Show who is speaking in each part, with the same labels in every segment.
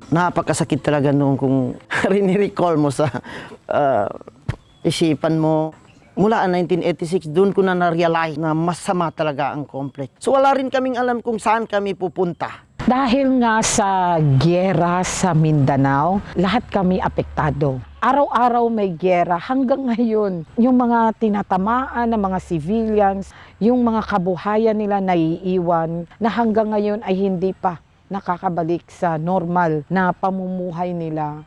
Speaker 1: Napakasakit talaga noon kung rini-recall mo sa isipan mo. Mula 1986, doon ko na na-realize na masama talaga ang conflict. So wala rin kaming alam kung saan kami pupunta.
Speaker 2: Dahil nga sa gyera sa Mindanao, lahat kami apektado. Araw-araw may gyera hanggang ngayon. Yung mga tinatamaan ng mga civilians, yung mga kabuhayan nila naiiwan na hanggang ngayon ay hindi pa nakakabalik sa normal na pamumuhay nila.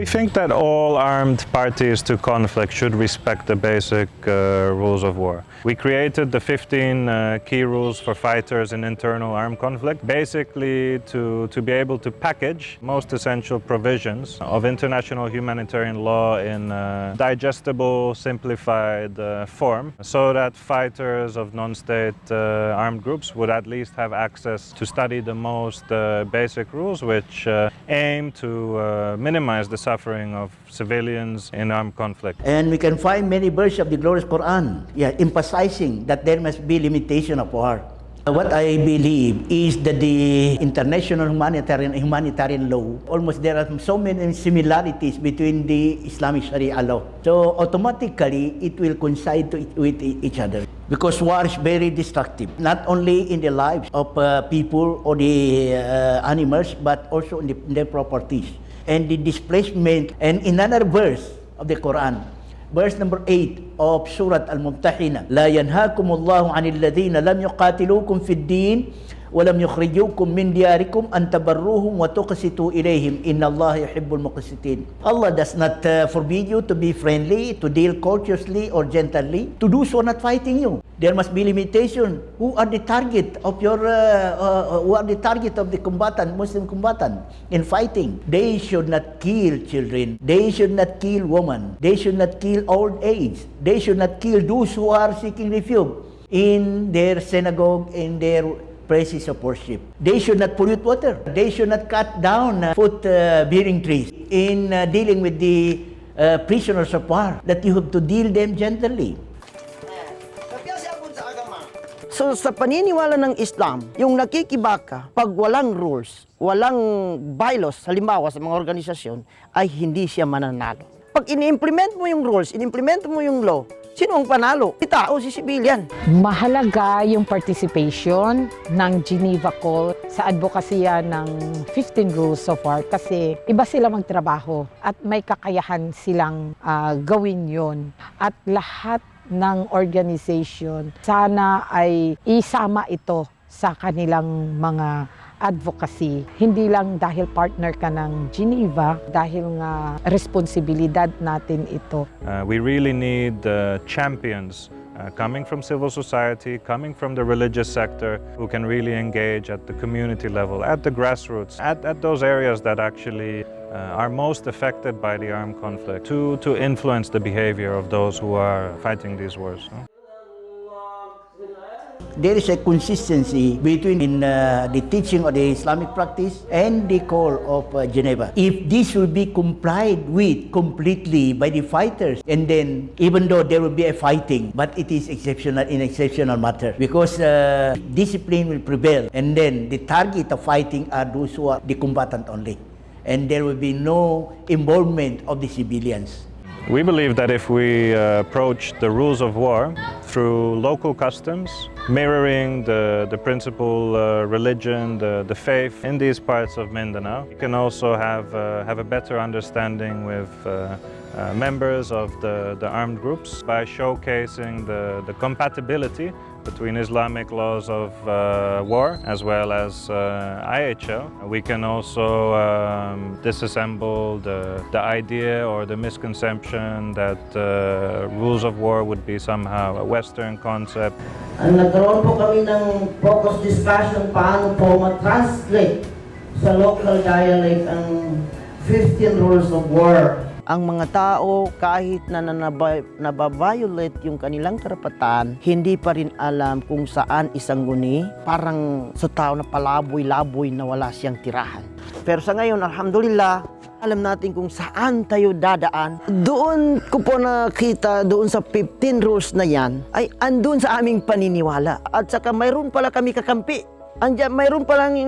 Speaker 3: We think that all armed parties to conflict should respect the basic rules of war. We created the 15 key rules for fighters in internal armed conflict, basically to be able to package most essential provisions of international humanitarian law in a digestible, simplified form, so that fighters of non-state armed groups would at least have access to study the most basic rules, which aim to minimize the suffering of civilians in armed conflict.
Speaker 4: And we can find many verses of the glorious Quran, emphasizing that there must be limitation of war. What I believe is that the international humanitarian law, almost there are so many similarities between the Islamic Sharia law. So automatically it will coincide with each other. Because war is very destructive, not only in the lives of people or the animals, but also in their properties. And the displacement, and in another verse of the Quran, verse number 8 of Surah Al-Mumtahina, لا ينهاكم الله عن الذين لم يقاتلوكم في الدين ولم يخرجوكم من دياركم أن تبروهم وتقسطوا إليهم إن الله يحب المقسطين. Allah does not forbid you to be friendly, to deal courteously or gently, to do so not fighting you. There must be limitation. Who are the target of your who are the target of the combatant, Muslim combatant in fighting? They should not kill children. They should not kill women. They should not kill old age. They should not kill those who are seeking refuge in their synagogue, in their places of worship. They should not pollute water. They should not cut down food-bearing trees. In dealing with the prisoners of war, that you have to deal them gently.
Speaker 1: So sa paniniwala ng Islam, yung nakikibaka, pag walang rules, walang bylaws, halimbawa sa mga organisasyon, ay hindi siya mananalo. Pag ini-implement mo yung rules, ini-implement mo yung law, sino ang panalo? Si tao, si civilian.
Speaker 2: Mahalaga yung participation ng Geneva Call sa advocacy ng 15 Rules of War kasi iba sila magtrabaho at may kakayahan silang gawin yon. At lahat ng organization sana ay isama ito sa kanilang mga advocacy. Hindi lang dahil partner ka ng Geneva, dahil nga responsibilidad natin ito.
Speaker 3: We really need champions coming from civil society, coming from the religious sector, who can really engage at the community level, at the grassroots, at those areas that actually are most affected by the armed conflict, to influence the behavior of those who are fighting these wars.
Speaker 4: There is a consistency between the teaching of the Islamic practice and the call of Geneva. If this will be complied with completely by the fighters, and then even though there will be a fighting, but it is exceptional in exceptional matter, because discipline will prevail, and then the target of fighting are those who are the combatant only, and there will be no involvement of the civilians.
Speaker 3: We believe that if we approach the rules of war through local customs, mirroring the principal religion, the faith in these parts of Mindanao, we can also have a better understanding with members of the armed groups by showcasing the compatibility between Islamic laws of war as well as IHL. We can also disassemble the idea or the misconception that rules of war would be somehow a Western concept.
Speaker 1: Nagkaroon po kami ng focus discussion paano po ma-translate sa local dialect ang 15 rules of war Ang mga tao, kahit na nababiolate yung kanilang karapatan, hindi pa rin alam kung saan isang guni, parang sa tao na palaboy-laboy na wala siyang tirahan. Pero sa ngayon, alhamdulillah, alam natin kung saan tayo dadaan. Doon ko po nakita, doon sa 15 rules na yan, ay andun sa aming paniniwala. At saka mayroon pala kami kakampi. Mayroon palang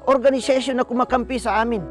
Speaker 1: organization na kumakampi sa amin.